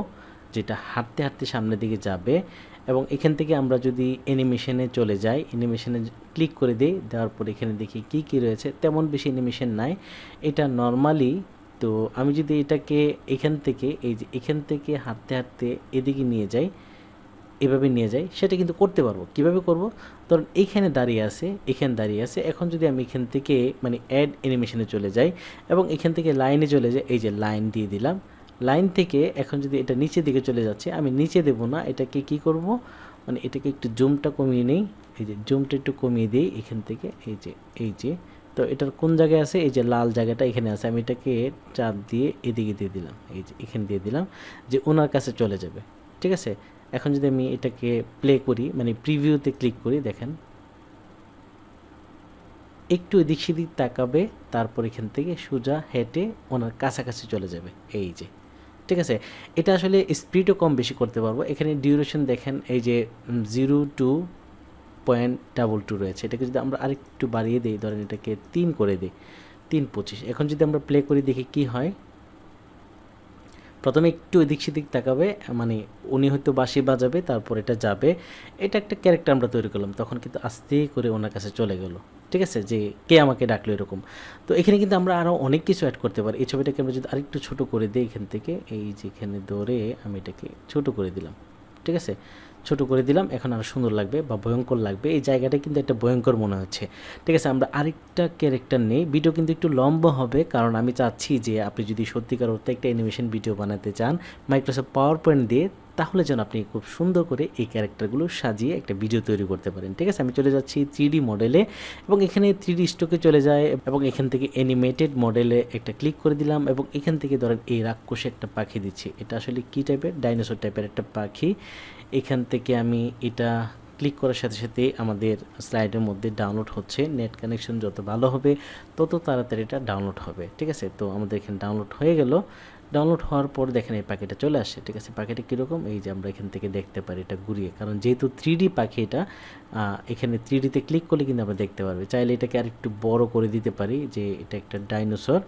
যেটা হাঁটতে হাঁটতে সামনের দিকে যাবে, এবং এখান থেকে আমরা যদি অ্যানিমেশনে চলে যাই, অ্যানিমেশনে ক্লিক করে দিই, দেওয়ার পর এখানে দেখি কি কি রয়েছে, তেমন বেশি অ্যানিমেশন নাই, এটা নর্মালি। তো আমি যদি এটাকে এখান থেকে এই যে এখান থেকে হাঁটতে হাঁটতে এদিকে নিয়ে যাই, এভাবে নিয়ে যাই, সেটা কিন্তু করতে পারবো। কিভাবে করব? ধরুন এইখানে দাঁড়িয়ে আছে, এখানে দাঁড়িয়ে আছে, এখন যদি আমি এখান থেকে মানে অ্যাড অ্যানিমেশনে চলে যাই এবং এখান থেকে লাইনে চলে যাই, এই যে লাইন দিয়ে দিলাম, লাইন থেকে এখন যদি এটা নিচের দিকে চলে যাচ্ছে, আমি নিচে দেব না, এটাকে কি করব, মানে এটাকে একটু জুমটা কমিয়ে নেই, এই যে জুমটা একটু কমিয়ে দিই এখান থেকে, এই যে তো এটার কোন জায়গায় আছে, এই যে লাল জায়গাটা এখানে আছে, আমি এটাকে চাপ দিয়ে এদিকে দিয়ে দিলাম, এই যে এখানে দিয়ে দিলাম, যে ওনার কাছে চলে যাবে। ঠিক আছে, এখন যদি আমি এটাকে প্লে করি মানে প্রিভিউতে ক্লিক করি, দেখেন একটু এদিক সেদিক তাকাবে, তারপর এখান থেকে সোজা হেঁটে ওনার কাছাকাছি চলে যাবে। এই যে ঠিক আছে, এটা আসলে স্পিডও কম বেশি করতে পারবো। এখানে ডিউরেশন দেখেন, এই যে 0.22 রয়েছে, এটাকে যদি আমরা আরেকটু বাড়িয়ে দিই, ধরেন এটাকে 3 করে দিই, 3:25। এখন যদি আমরা প্লে করি দেখি কি হয়। প্রথমে একটু এদিক সেদিক তাকাবে, মানে উনি হয়তো বাঁশি বাজাবে, তারপর এটা যাবে। এটা একটা ক্যারেক্টার আমরা তৈরি করলাম, তখন কিন্তু আস্তে করে ওনার কাছে চলে গেল। ঠিক আছে, যে কে আমাকে ডাকলো এরকম। তো এখানে কিন্তু আমরা আরও অনেক কিছু অ্যাড করতে পারি। এই ছবিটাকে আমরা যদি আরেকটু ছোটো করে দিই, এখান থেকে এই যেখানে ধরে আমি এটাকে ছোটো করে দিলাম। ঠিক আছে, ছোট করে দিলাম, এখন আরও সুন্দর লাগবে বা ভয়ঙ্কর লাগবে। এই জায়গাটা কিন্তু একটা ভয়ঙ্কর মনে হচ্ছে। ঠিক আছে, আমরা আরেকটা ক্যারেক্টার নেই। ভিডিও কিন্তু একটু লম্বা হবে, কারণ আমি চাচ্ছি যে আপনি যদি সত্যিকার অর্থে একটা অ্যানিমেশন ভিডিও বানাতে চান মাইক্রোসফট পাওয়ার পয়েন্ট দিয়ে, তাহলে যেন আপনি খুব সুন্দর করে এই ক্যারেক্টারগুলো সাজিয়ে একটা ভিডিও তৈরি করতে পারেন। ঠিক আছে, আমি চলে যাচ্ছি 3D মডেলে এবং এখানে 3D স্টকে চলে যায় এবং এখান থেকে অ্যানিমেটেড মডেলে একটা ক্লিক করে দিলাম এবং এখান থেকে ধরেন এই রাক্ষসে একটা পাখি দিচ্ছি। এটা আসলে কী টাইপের, ডাইনোসর টাইপের একটা পাখি। এখান থেকে আমি এটা ক্লিক করার সাথে সাথে আমাদের স্লাইডের মধ্যে ডাউনলোড হচ্ছে। নেট কানেকশন যত ভালো হবে তত তাড়াতাড়ি এটা ডাউনলোড হবে। ঠিক আছে, তো আমাদের এখানে ডাউনলোড হয়ে গেল। ডাউনলোড হওয়ার পর দেখেন এই পাখিটা চলে আসে, ঠিক আছে। পাখিটা কীরকম, এই যে আমরা এখান থেকে দেখতে পারি এটা ঘুরিয়ে, কারণ যেহেতু 3D পাখি এটা, এখানে 3Dতে ক্লিক করলে কিন্তু আমরা দেখতে পারবে। চাইলে এটাকে আর একটু বড় করে দিতে পারি, যে এটা একটা ডাইনোসর,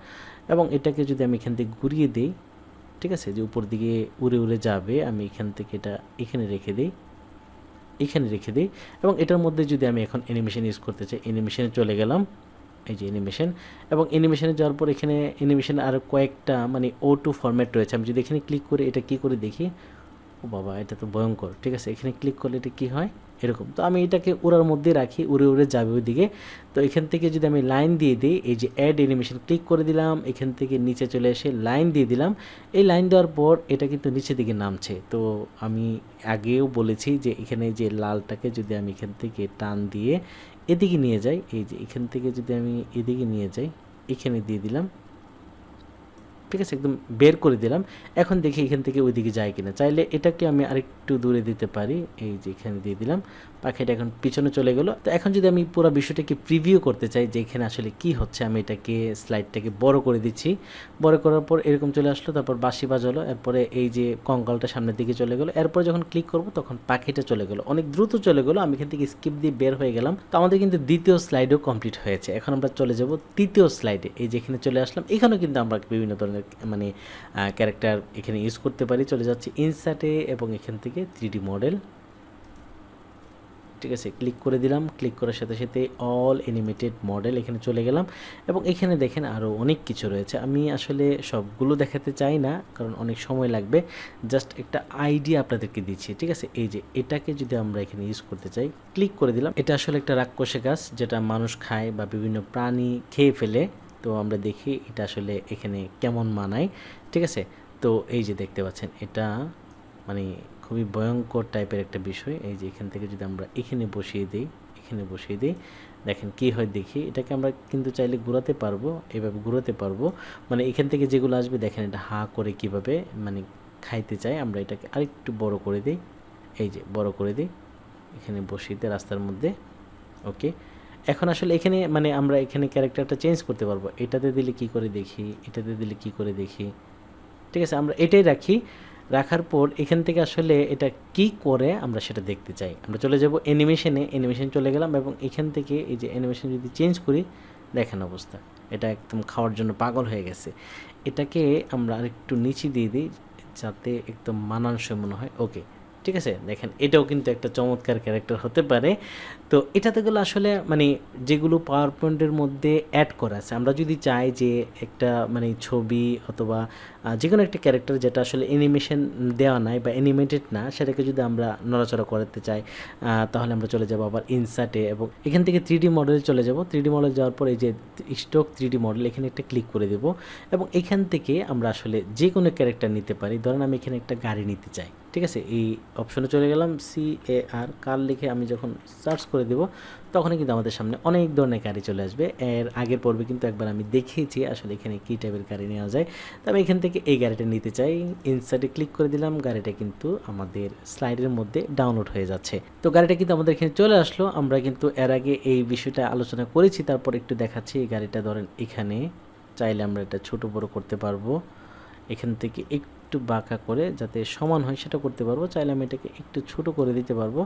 এবং এটাকে যদি আমি এখান থেকে ঘুরিয়ে দিই, ঠিক আছে, যে উপর দিকে উড়ে উড়ে যাবে, আমি এখান থেকে এটা এখানে রেখে দিই, এবং এটার মধ্যে যদি আমি এখন অ্যানিমেশন ইউজ করতে চাই, অ্যানিমেশনে চলে গেলাম, এই যে অ্যানিমেশন, এবং অ্যানিমেশনে যাওয়ার পর এখানে অ্যানিমেশনে আরও কয়েকটা মানে O2 ফরম্যাট রয়েছে। আমি যদি এখানে ক্লিক করে এটা কি করে দেখি, ও বাবা এটা তো ভয়ঙ্কর, ঠিক আছে। এখানে ক্লিক করলে এটা কী হয় এরকম, তো আমি এটাকে উড়ার মধ্যে রাখি, উড়ে উড়ে যাবে ওইদিকে। তো এখান থেকে যদি আমি লাইন দিয়ে দিই, এই যে অ্যাড অ্যানিমেশন ক্লিক করে দিলাম, এখান থেকে নিচে চলে এসে লাইন দিয়ে দিলাম। এই লাইন দেওয়ার পর এটা কিন্তু নিচের দিকে নামছে। তো আমি আগেও বলেছি যে এখানে যে লালটাকে যদি আমি এখান থেকে টান দিয়ে এদিকে নিয়ে যাই, এই যে এখান থেকে যদি আমি এদিকে নিয়ে যাই, এখানে দিয়ে দিলাম, ঠিক আছে, একদম বের করে দিলাম। এখন দেখি এখান থেকে ওইদিকে যায় কিনা, চাইলে এটাকে আমি আরেকটু দূরে দিতে পারি, এই যে এখানে দিয়ে দিলাম, পাখিটা এখন পিছনে চলে গেলো। তো এখন যদি আমি পুরো বিষয়টাকে প্রিভিউ করতে চাই যে এখানে আসলে কি হচ্ছে, আমি এটাকে স্লাইডটাকে বড় করে দিচ্ছি, বড় করার পর এরকম চলে আসলো, তারপর বাঁশি বাজালো, এরপরে এই যে কঙ্কালটা সামনের দিকে চলে গেলো, এরপরে যখন ক্লিক করব তখন পাখিটা চলে গেলো, অনেক দ্রুত চলে গেলো। আমি এখান থেকে স্কিপ দিয়ে বের হয়ে গেলাম। তো আমাদের কিন্তু দ্বিতীয় স্লাইডও কমপ্লিট হয়েছে। এখন আমরা চলে যাব তৃতীয় স্লাইডে, এই যে এখানে চলে আসলাম। এখানেও কিন্তু আমরা বিভিন্ন ধরনের মানে ক্যারেক্টার এখানে ইউজ করতে পারি। চলে যাচ্ছি ইনসার্টে, এবং এখান থেকে 3D মডেল, ঠিক আছে, ক্লিক করে দিলাম। ক্লিক করার সাথে সাথে অল অ্যানিমেটেড মডেল এখানে চলে গেলাম, এবং এখানে দেখেন আরও অনেক কিছু রয়েছে। আমি আসলে সবগুলো দেখাতে চাই না, কারণ অনেক সময় লাগবে, জাস্ট একটা আইডিয়া আপনাদেরকে দিচ্ছি, ঠিক আছে। এই যে এটাকে যদি আমরা এখানে ইউজ করতে চাই, ক্লিক করে দিলাম। এটা আসলে একটা রাক্ষসে গাছ, যেটা মানুষ খায় বা বিভিন্ন প্রাণী খেয়ে ফেলে। তো আমরা দেখি এটা আসলে এখানে কেমন মানায়, ঠিক আছে। তো এই যে দেখতে পাচ্ছেন, এটা মানে খুবই ভয়ঙ্কর টাইপের একটা বিষয়। এই যে এখান থেকে যদি আমরা এখানে বসিয়ে দিই, দেখেন কি হয় দেখি। এটাকে আমরা কিন্তু চাইলে ঘোরাতে পারবো, এভাবে ঘোরাতে পারবো, মানে এখান থেকে যেগুলো আসবে দেখেন এটা হা করে কিভাবে মানে খাইতে চাই। আমরা এটাকে আরেকটু বড় করে দিই, এই যে বড় করে দিই, এখানে বসিয়ে দিই রাস্তার মধ্যে। ওকে, এখন আসলে এখানে মানে আমরা এখানে ক্যারেক্টারটা চেঞ্জ করতে পারবো। এটাতে দিলে কি করে দেখি, এটাতে দিলে কি করে দেখি, ঠিক আছে। আমরা এটাই রাখি, রাখার পর এখান থেকে আসলে এটা কি করে আমরা সেটা দেখতে চাই। আমরা চলে যাব অ্যানিমেশনে, অ্যানিমেশন চলে গেলাম, এবং এখান থেকে এই যে অ্যানিমেশন যদি চেঞ্জ করি, দেখেন অবস্থা, এটা একদম খাওয়ার জন্য পাগল হয়ে গেছে। এটাকে আমরা আরেকটু নিচে দিয়ে দিই, যাতে একদম মানানসই মনে হয়। ওকে, ঠিক আছে, দেখেন এটাও কিন্তু একটা চমৎকার ক্যারেক্টার হতে পারে। তো এটাতে গেলে আসলে মানে যেগুলো পাওয়ার পয়েন্টের মধ্যে অ্যাড করা আছে, আমরা যদি চাই যে একটা মানে ছবি অথবা যে কোনো একটা ক্যারেক্টার যেটা আসলে অ্যানিমেশন দেওয়া নাই বা অ্যানিমেটেড না, সেটাকে যদি আমরা নড়াচড়া করাতে চাই, তাহলে আমরা চলে যাব আবার ইনসার্টে, এবং এখান থেকে 3D মডেলে চলে যাব। 3D মডেল যাওয়ার পর এই যে স্টক 3D মডেল, এখানে একটা ক্লিক করে দেব, এবং এখান থেকে আমরা আসলে যে কোনো ক্যারেক্টার নিতে পারি। ধরেন আমি এখানে একটা গাড়ি নিতে চাই, ঠিক আছে, এই অপশনে চলে গেলাম, CAR কার লিখে আমি যখন সার্চ করে দেব, তখনই কিন্তু আমাদের সামনে অনেক ধরনের গাড়ি চলে আসবে। এর আগের পর্বে কিন্তু একবার আমি দেখিয়েছি আসলে এখানে কী টাইপের গাড়ি নেওয়া যায়। তো আমি এখান থেকে এই গাড়িটা নিতে চাই, ইনসার্টে ক্লিক করে দিলাম, গাড়িটা কিন্তু আমাদের স্লাইডের মধ্যে ডাউনলোড হয়ে যাচ্ছে। তো গাড়িটা কিন্তু আমাদের এখানে চলে আসলো। আমরা কিন্তু এর আগে এই বিষয়টা আলোচনা করেছি, তারপর একটু দেখাচ্ছি। এই গাড়িটা ধরেন এখানে চাইলে আমরা এটা ছোট বড় করতে পারবো, এখান থেকে একটু বাঁকা করে যাতে সমান হয় সেটা করতে পারবো। চাইলে আমি এটাকে একটু ছোট করে দিতে পারবো,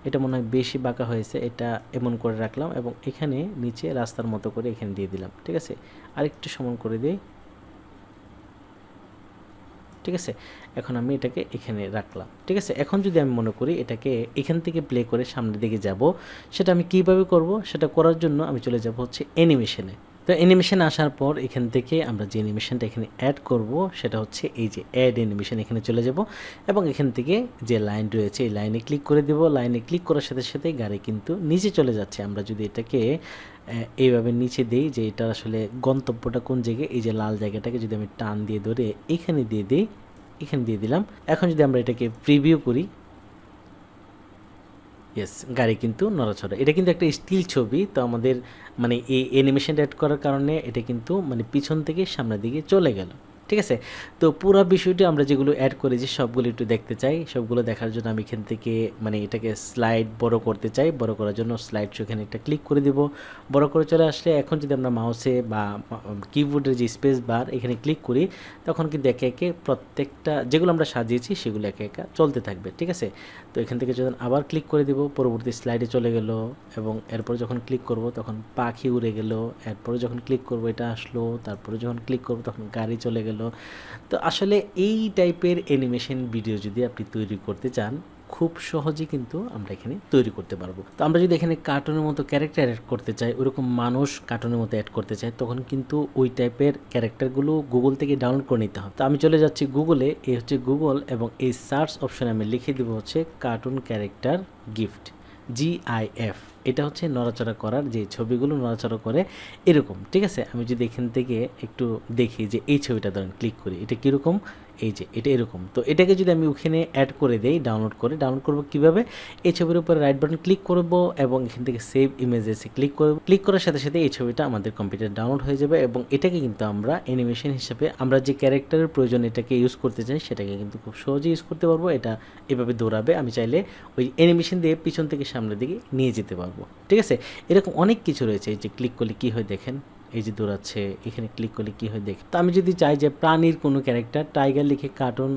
এটা মনে হয় বেশি বাঁকা হয়েছে, এটা এমন করে রাখলাম, এবং এখানে নিচে রাস্তার মতো করে এখানে দিয়ে দিলাম, ঠিক আছে। আরেকটু সমান করে দিই, ঠিক আছে। এখন আমি এটাকে এখানে রাখলাম, ঠিক আছে। এখন যদি আমি মনে করি এটাকে এখান থেকে প্লে করে সামনের দিকে যাব, সেটা আমি কিভাবে করব, সেটা করার জন্য আমি চলে যাব হচ্ছে অ্যানিমেশনে। তো অ্যানিমেশন আসার পর এখান থেকে আমরা যে অ্যানিমেশনটা এখানে অ্যাড করব, সেটা হচ্ছে এই যে অ্যাড অ্যানিমেশন, এখানে চলে যাব, এবং এখান থেকে যে লাইন রয়েছে এই লাইনে ক্লিক করে দেব। লাইনে ক্লিক করার সাথে সাথে গাড়ি কিন্তু নিচে চলে যাচ্ছে। আমরা যদি এটাকে এইভাবে নিচে দিই, যে এটা আসলে গন্তব্যটা কোন জায়গায়, এই যে লাল জায়গাটাকে যদি আমি টান দিয়ে ধরে এখানে দিয়ে দিই, এখানে দিয়ে দিলাম। এখন যদি আমরা এটাকে প্রিভিউ করি, ইয়েস, গাড়ি কিন্তু নড়াচড়া। এটা কিন্তু একটা স্টিল ছবি, তো আমাদের মানে এই অ্যানিমেশন অ্যাড করার কারণে এটা কিন্তু মানে পিছন থেকে সামনের দিকে চলে গেল। ঠিক আছে? তো পুরা বিষয়টি আমরা যেগুলো অ্যাড করেছি সবগুলো একটু দেখতে চাই। সবগুলো দেখার জন্য আমি এখান থেকে মানে এটাকে স্লাইড বড় করতে চাই। বড় করার জন্য স্লাইড শো এখানে একটা ক্লিক করে দিব। বড় করে চলে আসলে এখন যদি আমরা মাউসে বা কিবোর্ডের যে স্পেস বার এখানে ক্লিক করি, তখন কিন্তু একে একে প্রত্যেকটা যেগুলো আমরা সাজিয়েছি সেগুলো একে একা চলতে থাকবে। ঠিক আছে? তো এখান থেকে যখন আবার ক্লিক করে দিব, পরবর্তী স্লাইডে চলে গেল এবং এরপর যখন ক্লিক করব তখন পাখি উড়ে গেল। এরপরে যখন ক্লিক করব এটা আসলো। তারপরে যখন ক্লিক করব তখন গাড়ি চলে গেল। তো আসলে এই টাইপের অ্যানিমেশন ভিডিও যদি আপনি তৈরি করতে চান, খুব সহজেই কিন্তু আমরা এখানে তৈরি করতে পারবো। তো আমরা যদি এখানে কার্টুনের মতো ক্যারেক্টার অ্যাড করতে চাই, ওরকম মানুষ কার্টুনের মতো অ্যাড করতে চাই, তখন কিন্তু ওই টাইপের ক্যারেক্টারগুলো গুগল থেকে ডাউনলোড করে নিতে হবে। তো আমি চলে যাচ্ছি গুগলে, এই হচ্ছে গুগল এবং এই সার্চ অপশানে আমি লিখে দেবো হচ্ছে কার্টুন ক্যারেক্টার গিফট, GIF। এটা হচ্ছে নড়াচড়া করার, যে ছবিগুলো নড়াচড়া করে এরকম। ঠিক আছে? আমি যদি এখান থেকে একটু দেখি যে এই ছবিটা ধরেন ক্লিক করি, এটা কীরকম, এই যে এটা এরকম। তো এটাকে যদি আমি ওখানে অ্যাড করে দেই, ডাউনলোড করব কীভাবে, এই ছবির উপরে রাইট বাটন ক্লিক করব এবং এখান থেকে সেভ ইমেজেসে ক্লিক করব। ক্লিক করার সাথে সাথে এই ছবিটা আমাদের কম্পিউটারে ডাউনলোড হয়ে যাবে এবং এটাকে কিন্তু আমরা অ্যানিমেশন হিসেবে আমরা যে ক্যারেক্টারের প্রয়োজন এটাকে ইউজ করতে চাই সেটাকে কিন্তু খুব সহজেই ইউজ করতে পারবো। এটা এভাবে দৌড়াবে, আমি চাইলে ওই অ্যানিমেশন দিয়ে পিছন থেকে সামনের দিকে নিয়ে যেতে পারবো। ঠিক আছে? এরকম অনেক কিছু রয়েছে। এই যে ক্লিক করলে কী হয় দেখেন, এই যে দৌড়াচ্ছে, এখানে ক্লিক করলে কী হয় দেখ। তো আমি যদি চাই যে প্রাণীর কোনো ক্যারেক্টার, টাইগার লিখে কার্টুন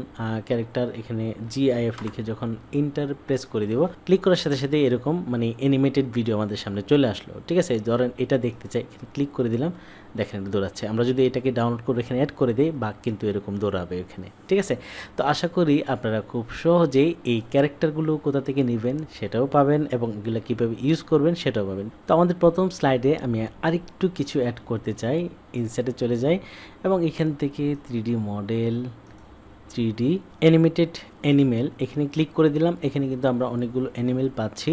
ক্যারেক্টার, এখানে GIF লিখে যখন ইন্টার প্রেস করে দেবো, ক্লিক করার সাথে সাথে এরকম মানে অ্যানিমেটেড ভিডিও আমাদের সামনে চলে আসলো। ঠিক আছে? ধরেন এটা দেখতে চাই, এখানে ক্লিক করে দিলাম, দেখেন এটা দৌড়াচ্ছে। আমরা যদি এটাকে ডাউনলোড করে এখানে অ্যাড করে দিই, বাঘ কিন্তু এরকম দৌড়াবে এখানে। ঠিক আছে? তো আশা করি আপনারা খুব সহজেই এই ক্যারেক্টারগুলো কোথা থেকে নেবেন সেটাও পাবেন এবং এগুলো কীভাবে ইউজ করবেন সেটাও পাবেন। তো আমাদের প্রথম স্লাইডে আমি আরেকটু কিছু অ্যাড করতে চাই। ইনসার্টে চলে যাই এবং এখান থেকে 3D model, 3D animated animal এখানে ক্লিক করে দিলাম। এখানে কিন্তু আমরা অনেকগুলো অ্যানিমেল পাচ্ছি।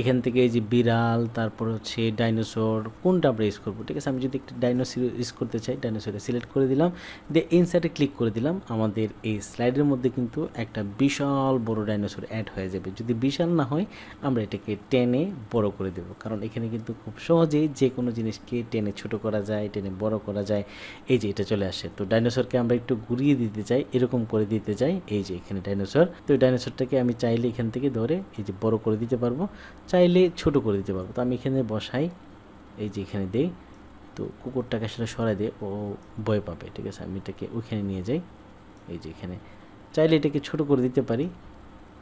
এখান থেকে এই যে বিড়াল, তারপর হচ্ছে ডাইনোসর, কোনটা আমরা ইউজ করবো। ঠিক আছে? আমি যদি একটা ডাইনোসর ইউজ করতে চাই, ডাইনোসরে সিলেক্ট করে দিলাম, দিয়ে ইনসার্টে ক্লিক করে দিলাম। আমাদের এই স্লাইডের মধ্যে কিন্তু একটা বিশাল বড় ডাইনোসর অ্যাড হয়ে যাবে। যদি বিশাল না হয় আমরা এটাকে টেনে বড় করে দেবো, কারণ এখানে কিন্তু খুব সহজেই যে কোনো জিনিসকে টেনে ছোট করা যায়, টেনে বড় করা যায়। এই যে এটা চলে আসে। তো ডাইনোসরকে আমরা একটু ঘুরিয়ে দিতে চাই, এরকম করে দিতে চাই। এই যে এখানে ডাইনোসর, তো এই ডাইনোসরটাকে আমি চাইলে এখান থেকে ধরে এই যে বড় করে দিতে পারবো, চাইলে ছোট করে দিতে পারবো। তো আমি এখানে বসাই, এই যে এখানে দেই। তো কুকুরটাকে আসলে সরাই দিয়ে ও ভয় পাবে। ঠিক আছে? আমি এটাকে ওইখানে নিয়ে যাই, এই যে এখানে। চাইলে এটাকে ছোট করে দিতে পারি,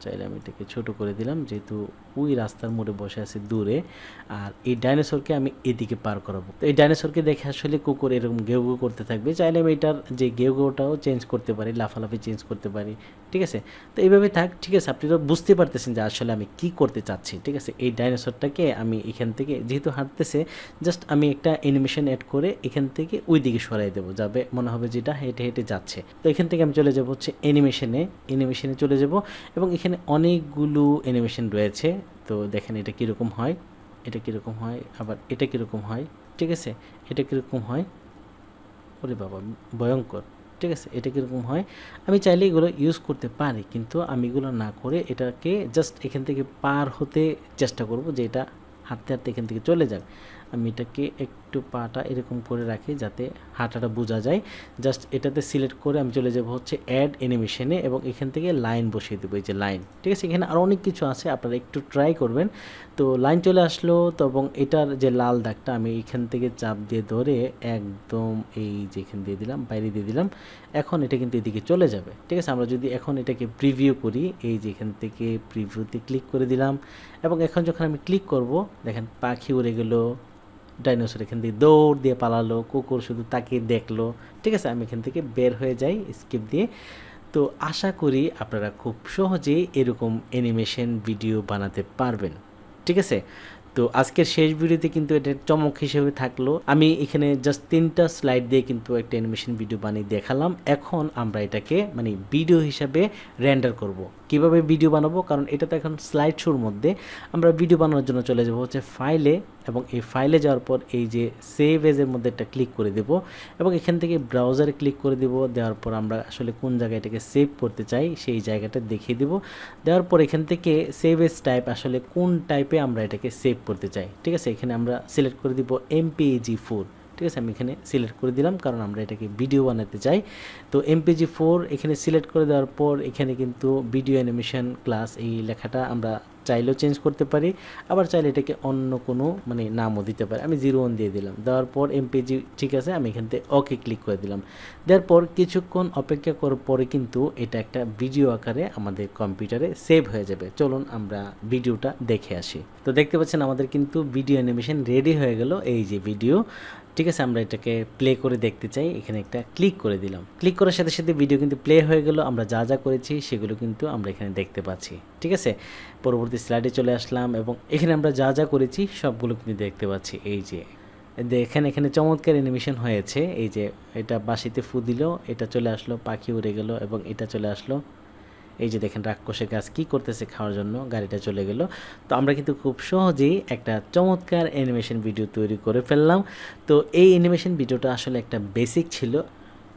চাইলে আমি এটাকে ছোট করে দিলাম, যেহেতু ওই রাস্তার মোড়ে বসে আছে দূরে, আর এই ডাইনোসরকে আমি এদিকে পার করাবো। তো এই ডাইনোসরকে দেখে আসলে কুকুর এরকম ঘেউ ঘেউ করতে থাকবে। চাইলে আমি এটার যে ঘেউ ঘেউটাও চেঞ্জ করতে পারি, লাফালাফি চেঞ্জ করতে পারি। ঠিক আছে? তো এইভাবে থাক। ঠিক আছে? আপনি তো বুঝতে পারতেছেন যে আসলে আমি কি করতে চাচ্ছি। ঠিক আছে? এই ডাইনোসরটাকে আমি এখান থেকে যেহেতু হাঁটতেছে, জাস্ট আমি একটা অ্যানিমেশন অ্যাড করে এখান থেকে ওই দিকে সরাই দেবো, যাবে মনে হবে যেটা হেঁটে হেঁটে যাচ্ছে। তো এখান থেকে আমি চলে যাব হচ্ছে অ্যানিমেশনে চলে যাব এবং এখানে অনেকগুলো অ্যানিমেশন রয়েছে। তো দেখেন এটা কীরকম হয়, এটা কীরকম হয়, আবার এটা কীরকম হয়। ঠিক আছে? এটা কীরকম হয়, ওরে বাবা ভয়ঙ্কর। ঠিক আছে? এটা কীরকম হয়, আমি চাইলে এগুলো ইউজ করতে পারি, কিন্তু আমি এগুলো না করে এটাকে জাস্ট এখান থেকে পার হতে চেষ্টা করব, যে এটা হাঁটতে হাঁটতে এখান থেকে চলে যাবে। আমি এটাকে একটু পাটা এরকম করে রাখি যাতে হাঁটাটা বোঝা যায়। জাস্ট এটাতে সিলেক্ট করে আমি চলে যাব হচ্ছে অ্যাড অ্যানিমেশনে এবং এখান থেকে লাইন বসিয়ে দেবো, এই যে লাইন। ঠিক আছে? এখানে আরও অনেক কিছু আছে, আপনারা একটু ট্রাই করবেন। তো লাইন চলে আসলো, তো এবং এটার যে লাল দাগটা আমি এখান থেকে চাপ দিয়ে ধরে একদম এই যে এখান দিয়ে দিলাম, বাইরে দিয়ে দিলাম। এখন এটা কিন্তু এদিকে চলে যাবে। ঠিক আছে? আমরা যদি এখন এটাকে প্রিভিউ করি, এই যে এখান থেকে প্রিভিউতে ক্লিক করে দিলাম এবং এখন যখন আমি ক্লিক করব, দেখেন পাখি উড়ে গেল, ডাইনোসর এখান থেকে দৌড় দিয়ে পালালো, কুকুর শুধু তাকিয়ে দেখলো। ঠিক আছে? আমি এখান থেকে বের হয়ে যাই স্কিপ দিয়ে। তো আশা করি আপনারা খুব সহজেই এরকম অ্যানিমেশন ভিডিও বানাতে পারবেন। ঠিক আছে? তো আজকের শেষ ভিডিওতে কিন্তু এটা চমক হিসেবে থাকলো। আমি এখানে জাস্ট 3টা স্লাইড দিয়ে কিন্তু একটা অ্যানিমেশন ভিডিও বানিয়ে দেখালাম। এখন আমরা এটাকে মানে ভিডিও হিসাবে রেন্ডার করব। কিভাবে ভিডিও বানাবো, কারণ এটা তো এখন স্লাইড শোর মধ্যে। আমরা ভিডিও বানানোর জন্য চলে যাব হচ্ছে ফাইলে এবং এই ফাইলে যাওয়ার পর এই যে সেভ এজের মধ্যে একটা ক্লিক করে দেব এবং এখান থেকে ব্রাউজারে ক্লিক করে দেব। দেওয়ার পর আমরা আসলে কোন জায়গায় এটাকে সেভ করতে চাই সেই জায়গাটা দেখিয়ে দেব। দেওয়ার পর এখান থেকে সেভ এজ টাইপ, আসলে কোন টাইপে আমরা এটাকে সেভ করতে চাই। ঠিক আছে? এখানে আমরা সিলেক্ট করে দিব MPEG 4। ঠিক আছে, আমি এখানে সিলেক্ট করে দিলাম কারণ আমরা এটাকে ভিডিও বানাতে চাই। তো MPG4 এখানে সিলেক্ট করে দেওয়ার পর এখানে কিন্তু ভিডিও অ্যানিমেশন ক্লাস এই লেখাটা আমরা চাইলেও চেঞ্জ করতে পারি, আবার চাইলে এটাকে অন্য কোনো মানে নামও দিতে পারি। আমি 01 দিয়ে দিলাম, দেওয়ার পর MPG ঠিক আছে, আমি এখান থেকে ওকে ক্লিক করে দিলাম। দেওয়ার পর কিছুক্ষণ অপেক্ষা করার পরে কিন্তু এটা একটা ভিডিও আকারে আমাদের কম্পিউটারে সেভ হয়ে যাবে। চলুন আমরা ভিডিওটা দেখে আসি। তো দেখতে পাচ্ছেন আমাদের কিন্তু ভিডিও অ্যানিমেশন রেডি হয়ে গেল, এই যে ভিডিও। ঠিক আছে, আমরা এটাকে প্লে করে দেখতে চাই, এখানে একটা ক্লিক করে দিলাম। ক্লিক করার সাথে সাথে ভিডিও কিন্তু প্লে হয়ে গেল। আমরা যা যা করেছি সেগুলো কিন্তু আমরা এখানে দেখতে পাচ্ছি। ঠিক আছে, পরবর্তী স্লাইডে চলে আসলাম এবং এখানে আমরা যা যা করেছি সবগুলো কিন্তু দেখতে পাচ্ছি। এই যে দেখেন এখানে চমৎকার অ্যানিমেশন হয়েছে। এই যে এটা বাঁশিতে ফু দিল, এটা চলে আসলো, পাখি উড়ে গেল এবং এটা চলে আসলো। এই যে দেখেন রাক্ষসের গাছ কী করতেছে খাওয়ার জন্য, গাড়িটা চলে গেল। তো আমরা কিন্তু খুব সহজেই একটা চমৎকার অ্যানিমেশন ভিডিও তৈরি করে ফেললাম। তো এই অ্যানিমেশন ভিডিওটা আসলে একটা বেসিক ছিল।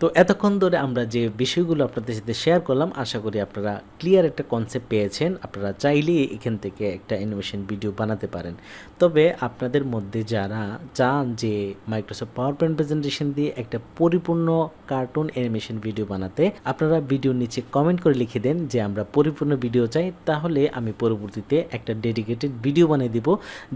তো এতক্ষণ ধরে আমরা যে বিষয়গুলো আপনাদের সাথে শেয়ার করলাম, আশা করি আপনারা ক্লিয়ার একটা কনসেপ্ট পেয়েছেন। আপনারা চাইলেই এখান থেকে একটা অ্যানিমেশন ভিডিও বানাতে পারেন। তবে আপনাদের মধ্যে যারা চান যে মাইক্রোসফট পাওয়ার পয়েন্ট প্রেজেন্টেশন দিয়ে একটা পরিপূর্ণ কার্টুন অ্যানিমেশন ভিডিও বানাতে, আপনারা ভিডিওর নিচে কমেন্ট করে লিখে দেন যে আমরা পরিপূর্ণ ভিডিও চাই, তাহলে আমি পরবর্তীতে একটা ডেডিকেটেড ভিডিও বানিয়ে দিব,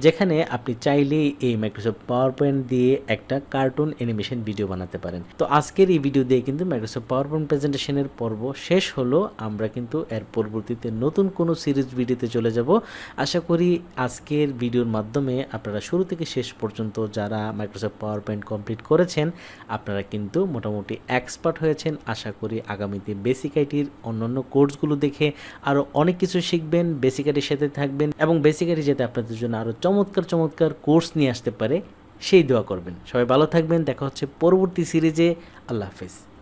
যেখানে আপনি চাইলেই এই মাইক্রোসফট পাওয়ার পয়েন্ট দিয়ে একটা কার্টুন অ্যানিমেশন ভিডিও বানাতে পারেন। তো আজকের এই ভিডিও দিয়ে কিন্তু মাইক্রোসফট পাওয়ার পয়েন্ট প্রেজেন্টেশনের পর্ব শেষ হলো। আমরা কিন্তু এর পরবর্তীতে নতুন কোনো সিরিজ ভিডিওতে চলে যাব। আশা করি আজকের ভিডিওর মাধ্যমে আপনারা শুরু থেকে শেষ পর্যন্ত যারা মাইক্রোসফট পাওয়ার পয়েন্ট কমপ্লিট করেছেন, আপনারা কিন্তু মোটামুটি এক্সপার্ট হয়েছেন। আশা করি আগামীতে বেসিক আইটির অন্যান্য কোর্সগুলো দেখে আরও অনেক কিছু শিখবেন, বেসিক আইটির সাথে থাকবেন এবং বেসিক আইটি যাতে আপনাদের জন্য আরও চমৎকার চমৎকার কোর্স নিয়ে আসতে পারে সেই দোয়া করবেন। সবাই ভালো থাকবেন, দেখা হচ্ছে পরবর্তী সিরিজে। আল্লাহ হাফেজ।